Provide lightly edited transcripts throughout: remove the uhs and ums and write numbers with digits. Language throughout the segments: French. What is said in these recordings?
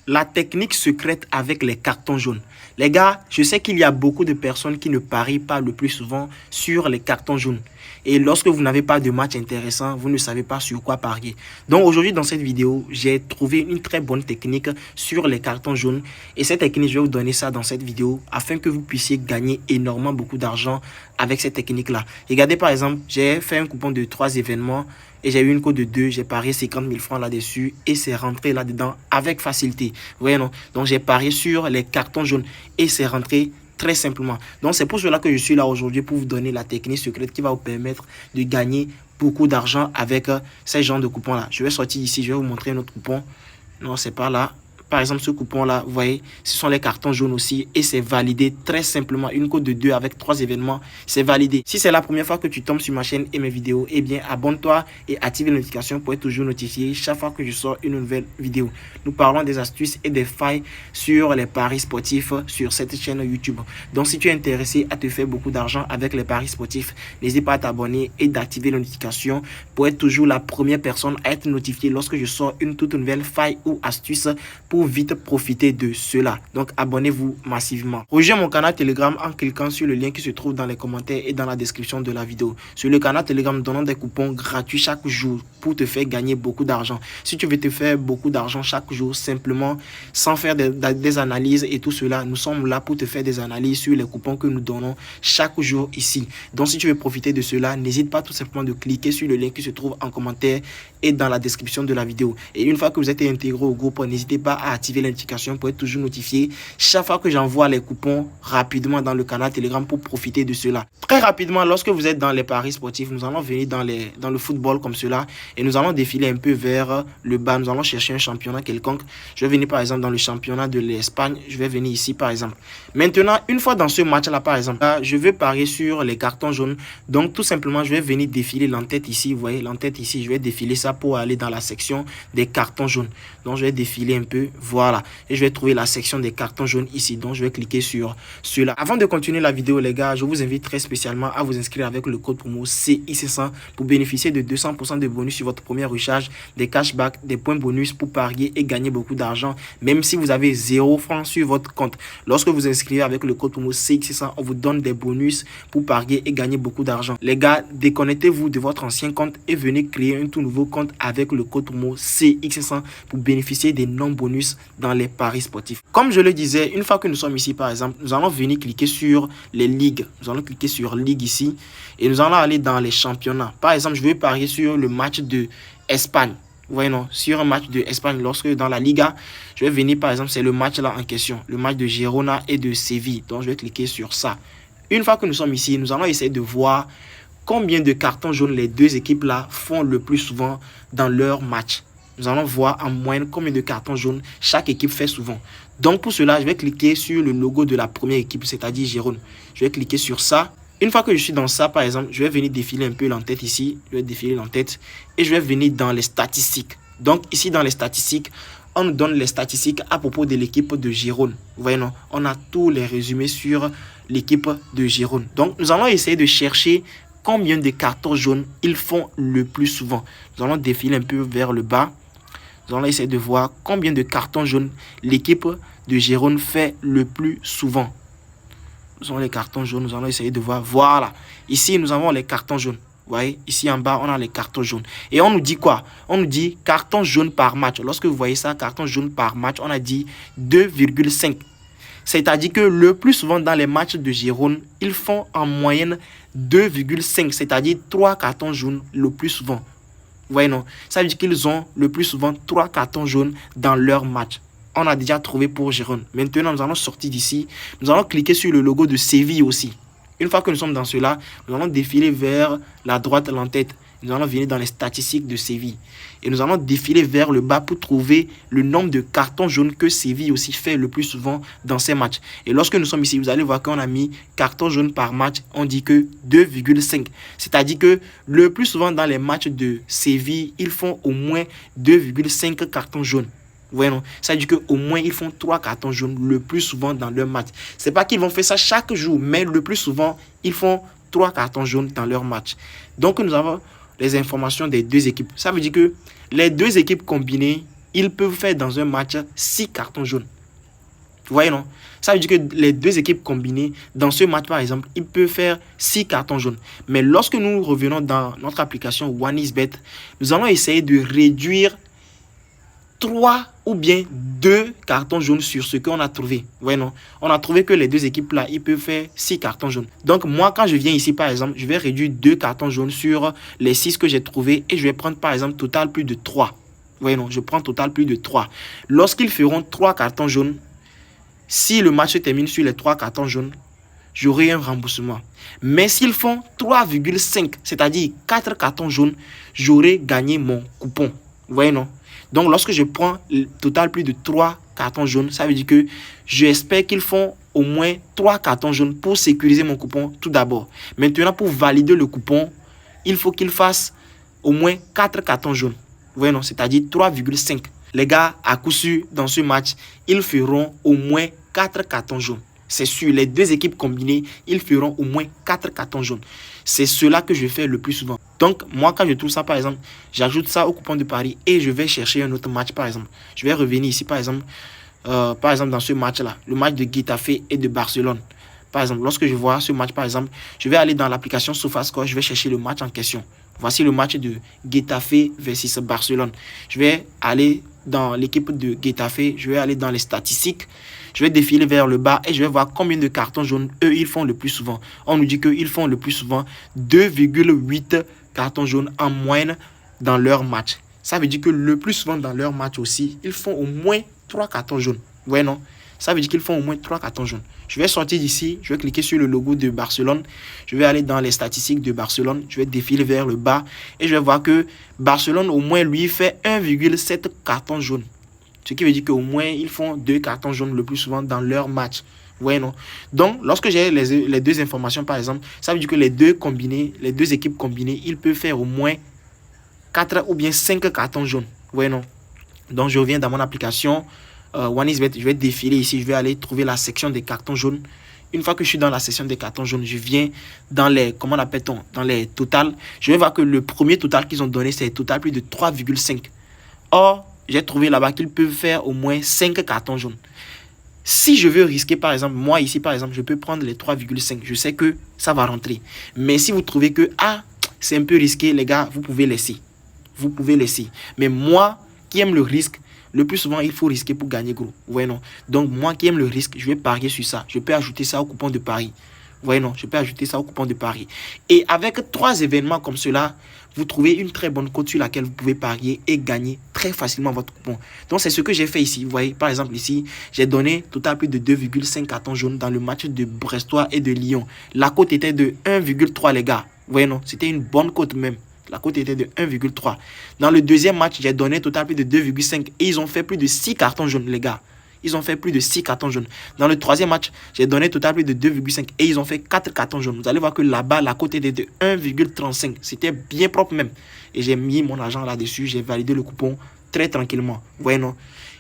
la technique secrète avec les cartons jaunes. Les gars, je sais qu'il y a beaucoup de personnes qui ne parient pas le plus souvent sur les cartons jaunes. Et lorsque vous n'avez pas de match intéressant, vous ne savez pas sur quoi parier. Donc aujourd'hui, dans cette vidéo, j'ai trouvé une très bonne technique sur les cartons jaunes. Et cette technique, je vais vous donner ça dans cette vidéo afin que vous puissiez gagner énormément beaucoup d'argent avec cette technique-là. Regardez par exemple, j'ai fait un coupon de 3 événements et j'ai eu une cote de 2, j'ai parié 50 000 francs là-dessus et c'est rentré là-dedans avec facilité. Vous voyez non? Donc j'ai parié sur les cartons jaunes et c'est rentré très simplement. Donc c'est pour cela que je suis là aujourd'hui pour vous donner la technique secrète qui va vous permettre de gagner beaucoup d'argent avec ces genres de coupons-là. Je vais sortir ici, je vais vous montrer un autre coupon. Non, c'est pas là. Par exemple, ce coupon-là, vous voyez, ce sont les cartons jaunes aussi et c'est validé très simplement. Une cote de 2 avec 3 événements, c'est validé. Si c'est la première fois que tu tombes sur ma chaîne et mes vidéos, eh bien, abonne-toi et active les notifications pour être toujours notifié chaque fois que je sors une nouvelle vidéo. Nous parlons des astuces et des failles sur les paris sportifs sur cette chaîne YouTube. Donc, si tu es intéressé à te faire beaucoup d'argent avec les paris sportifs, n'hésite pas à t'abonner et d'activer les notifications pour être toujours la première personne à être notifiée lorsque je sors une toute nouvelle faille ou astuce pour vite profiter de cela. Donc abonnez-vous massivement. Rejoignez mon canal Telegram en cliquant sur le lien qui se trouve dans les commentaires et dans la description de la vidéo. Sur le canal Telegram, nous donnons des coupons gratuits chaque jour pour te faire gagner beaucoup d'argent. Si tu veux te faire beaucoup d'argent chaque jour, simplement sans faire des analyses et tout cela, nous sommes là pour te faire des analyses sur les coupons que nous donnons chaque jour ici. Donc si tu veux profiter de cela, n'hésite pas tout simplement de cliquer sur le lien qui se trouve en commentaire et dans la description de la vidéo. Et une fois que vous êtes intégré au groupe, n'hésitez pas à activer l'indication pour être toujours notifié chaque fois que j'envoie les coupons rapidement dans le canal Telegram pour profiter de cela. Très rapidement, lorsque vous êtes dans les paris sportifs, nous allons venir dans le football comme cela et nous allons défiler un peu vers le bas. Nous allons chercher un championnat quelconque. Je vais venir par exemple dans le championnat de l'Espagne. Je vais venir ici par exemple. Maintenant, une fois dans ce match-là par exemple, là, je vais parier sur les cartons jaunes. Donc tout simplement, je vais venir défiler l'entête ici. Vous voyez, l'entête ici, je vais défiler ça pour aller dans la section des cartons jaunes. Donc je vais défiler un peu. Voilà. Et je vais trouver la section des cartons jaunes ici. Donc, je vais cliquer sur cela. Avant de continuer la vidéo, les gars, je vous invite très spécialement à vous inscrire avec le code promo CIC100 pour bénéficier de 200% de bonus sur votre première recharge, des cashbacks, des points bonus pour parier et gagner beaucoup d'argent, même si vous avez 0 francs sur votre compte. Lorsque vous inscrivez avec le code promo CIC100, on vous donne des bonus pour parier et gagner beaucoup d'argent. Les gars, déconnectez-vous de votre ancien compte et venez créer un tout nouveau compte avec le code promo CIC100 pour bénéficier des non-bonus dans les paris sportifs. Comme je le disais, une fois que nous sommes ici par exemple, nous allons venir cliquer sur les ligues. Nous allons cliquer sur ligue ici et nous allons aller dans les championnats. Par exemple, je vais parier sur le match de Espagne. Vous voyez non, sur un match de Espagne, lorsque dans la Liga, je vais venir par exemple, c'est le match là en question, le match de Girona et de Séville. Donc je vais cliquer sur ça. Une fois que nous sommes ici, nous allons essayer de voir combien de cartons jaunes les deux équipes là font le plus souvent dans leur match. Nous allons voir en moyenne combien de cartons jaunes chaque équipe fait souvent. Donc pour cela, je vais cliquer sur le logo de la première équipe, c'est-à-dire Girona. Je vais cliquer sur ça. Une fois que je suis dans ça, par exemple, je vais venir défiler un peu l'entête ici. Je vais défiler l'entête et je vais venir dans les statistiques. Donc ici dans les statistiques, on nous donne les statistiques à propos de l'équipe de Girona. Vous voyez non, on a tous les résumés sur l'équipe de Girona. Donc nous allons essayer de chercher combien de cartons jaunes ils font le plus souvent. Nous allons défiler un peu vers le bas. Nous allons essayer de voir combien de cartons jaunes l'équipe de Girona fait le plus souvent. Nous avons les cartons jaunes, nous allons essayer de voir. Voilà, ici nous avons les cartons jaunes. Vous voyez, ici en bas, on a les cartons jaunes. Et on nous dit quoi? On nous dit carton jaune par match. Lorsque vous voyez ça, carton jaune par match, on a dit 2,5. C'est-à-dire que le plus souvent dans les matchs de Girona, ils font en moyenne 2,5. C'est-à-dire 3 cartons jaunes le plus souvent. Vous voyez non? Ça veut dire qu'ils ont le plus souvent 3 cartons jaunes dans leur match. On a déjà trouvé pour Girona. Maintenant, nous allons sortir d'ici. Nous allons cliquer sur le logo de Séville aussi. Une fois que nous sommes dans cela, nous allons défiler vers la droite l'entête. Nous allons venir dans les statistiques de Séville. Et nous allons défiler vers le bas pour trouver le nombre de cartons jaunes que Séville aussi fait le plus souvent dans ses matchs. Et lorsque nous sommes ici, vous allez voir qu'on a mis carton jaune par match. On dit que 2,5. C'est-à-dire que le plus souvent dans les matchs de Séville, ils font au moins 2,5 cartons jaunes. Vous voyez non? Ça veut dire qu'au moins ils font 3 cartons jaunes le plus souvent dans leur match. Ce n'est pas qu'ils vont faire ça chaque jour, mais le plus souvent, ils font 3 cartons jaunes dans leur match. Donc nous avons les informations des deux équipes. Ça veut dire que les deux équipes combinées ils peuvent faire dans un match 6 cartons jaunes. Vous voyez, non? Ça veut dire que les deux équipes combinées, dans ce match par exemple, ils peuvent faire 6 cartons jaunes. Mais lorsque nous revenons dans notre application OneXBet, nous allons essayer de réduire 3 ou bien 2 cartons jaunes sur ce qu'on a trouvé. Vous voyez, non? On a trouvé que les deux équipes là, ils peuvent faire 6 cartons jaunes. Donc moi, quand je viens ici par exemple, je vais réduire 2 cartons jaunes sur les 6 que j'ai trouvés et je vais prendre par exemple total plus de 3. Vous voyez, non? Je prends total plus de 3. Lorsqu'ils feront 3 cartons jaunes, si le match se termine sur les 3 cartons jaunes, j'aurai un remboursement. Mais s'ils font 3,5, c'est-à-dire 4 cartons jaunes, j'aurai gagné mon coupon. Vous voyez, non? Donc, lorsque je prends le total plus de 3 cartons jaunes, ça veut dire que j'espère qu'ils font au moins 3 cartons jaunes pour sécuriser mon coupon tout d'abord. Maintenant, pour valider le coupon, il faut qu'ils fassent au moins 4 cartons jaunes. Vous voyez, non? C'est-à-dire 3,5. Les gars, à coup sûr, dans ce match, ils feront au moins 4 cartons jaunes. C'est sûr, les deux équipes combinées, ils feront au moins 4 cartons jaunes. C'est cela que je fais le plus souvent. Donc, moi, quand je trouve ça, par exemple, j'ajoute ça au coupon de Paris et je vais chercher un autre match, par exemple. Je vais revenir ici, par exemple, dans ce match-là, le match de Getafe et de Barcelone. Par exemple, lorsque je vois ce match, par exemple, je vais aller dans l'application SofaScore, je vais chercher le match en question. Voici le match de Getafe versus Barcelone. Je vais aller dans l'équipe de Getafe, je vais aller dans les statistiques, je vais défiler vers le bas et je vais voir combien de cartons jaunes eux ils font le plus souvent. On nous dit qu'ils font le plus souvent 2,8 cartons jaunes en moyenne dans leur match. Ça veut dire que le plus souvent dans leur match aussi, ils font au moins 3 cartons jaunes. Vous voyez, non? Ça veut dire qu'ils font au moins 3 cartons jaunes. Je vais sortir d'ici, je vais cliquer sur le logo de Barcelone. Je vais aller dans les statistiques de Barcelone. Je vais défiler vers le bas et je vais voir que Barcelone, au moins, lui, fait 1,7 cartons jaunes. Ce qui veut dire qu'au moins, ils font 2 cartons jaunes le plus souvent dans leur match. Vous voyez, non? Donc, lorsque j'ai les deux informations, par exemple, ça veut dire que les deux équipes combinées, ils peuvent faire au moins 4 ou bien 5 cartons jaunes. Vous voyez, non? Donc, je reviens dans mon application OneXBet. Je vais défiler ici. Je vais aller trouver la section des cartons jaunes. Une fois que je suis dans la section des cartons jaunes, je viens dans les, comment appelle-t-on, dans les totals. Je vais voir que le premier total qu'ils ont donné, c'est un total plus de 3,5. Or, j'ai trouvé là-bas qu'ils peuvent faire au moins 5 cartons jaunes. Si je veux risquer, par exemple, moi ici, par exemple, je peux prendre les 3,5. Je sais que ça va rentrer. Mais si vous trouvez que, c'est un peu risqué, les gars, vous pouvez laisser. Vous pouvez laisser. Mais moi, qui aime le risque, le plus souvent, il faut risquer pour gagner gros. Vous voyez, non? Donc, moi qui aime le risque, je vais parier sur ça. Je peux ajouter ça au coupon de Paris. Vous voyez, non? Je peux ajouter ça au coupon de Paris. Et avec 3 événements comme cela, vous trouvez une très bonne cote sur laquelle vous pouvez parier et gagner très facilement votre coupon. Donc, c'est ce que j'ai fait ici. Vous voyez, par exemple, ici, j'ai donné total plus de 2,5 cartons jaunes dans le match de Brestois et de Lyon. La cote était de 1,3, les gars. Vous voyez, non? C'était une bonne cote même. La cote était de 1,3. Dans le deuxième match, j'ai donné total plus de 2,5 et ils ont fait plus de 6 cartons jaunes, les gars. Ils ont fait plus de 6 cartons jaunes. Dans le troisième match, j'ai donné total plus de 2,5 et ils ont fait 4 cartons jaunes. Vous allez voir que là-bas, la cote était de 1,35. C'était bien propre même. Et j'ai mis mon argent là-dessus. J'ai validé le coupon très tranquillement. Vous voyez, non?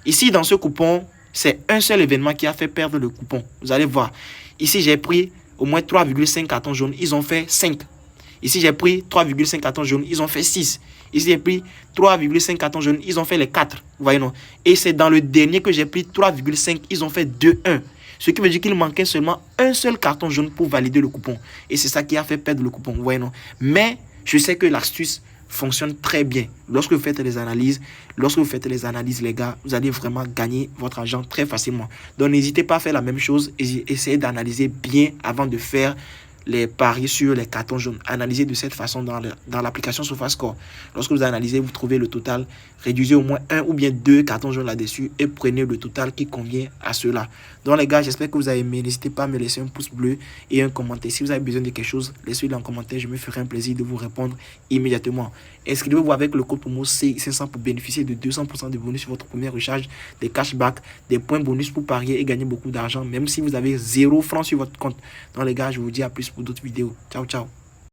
Ici, dans ce coupon, c'est un seul événement qui a fait perdre le coupon. Vous allez voir. Ici, j'ai pris au moins 3,5 cartons jaunes. Ils ont fait 5. Ici, j'ai pris 3,5 cartons jaunes. Ils ont fait 6. Ici, j'ai pris 3,5 cartons jaunes. Ils ont fait les 4. Vous voyez, non? Et c'est dans le dernier que j'ai pris 3,5. Ils ont fait 2-1. Ce qui veut dire qu'il manquait seulement un seul carton jaune pour valider le coupon. Et c'est ça qui a fait perdre le coupon. Vous voyez, non? Mais je sais que l'astuce fonctionne très bien. Lorsque vous faites les analyses, les gars, vous allez vraiment gagner votre argent très facilement. Donc, n'hésitez pas à faire la même chose. Essayez d'analyser bien avant de faire les paris sur les cartons jaunes. Analysez de cette façon dans l'application SofaScore. Lorsque vous analysez, vous trouvez le total. Réduisez au moins 1 ou bien 2 cartons jaunes là-dessus et prenez le total qui convient à cela. Donc les gars, j'espère que vous avez aimé. N'hésitez pas à me laisser un pouce bleu et un commentaire. Si vous avez besoin de quelque chose, laissez-le en commentaire. Je me ferai un plaisir de vous répondre immédiatement. Inscrivez-vous avec le code promo CX500 pour bénéficier de 200% de bonus sur votre premier recharge, des cashbacks, des points bonus pour parier et gagner beaucoup d'argent, même si vous avez 0 francs sur votre compte. Donc les gars, je vous dis à plus pour d'autres vidéos. Ciao, ciao.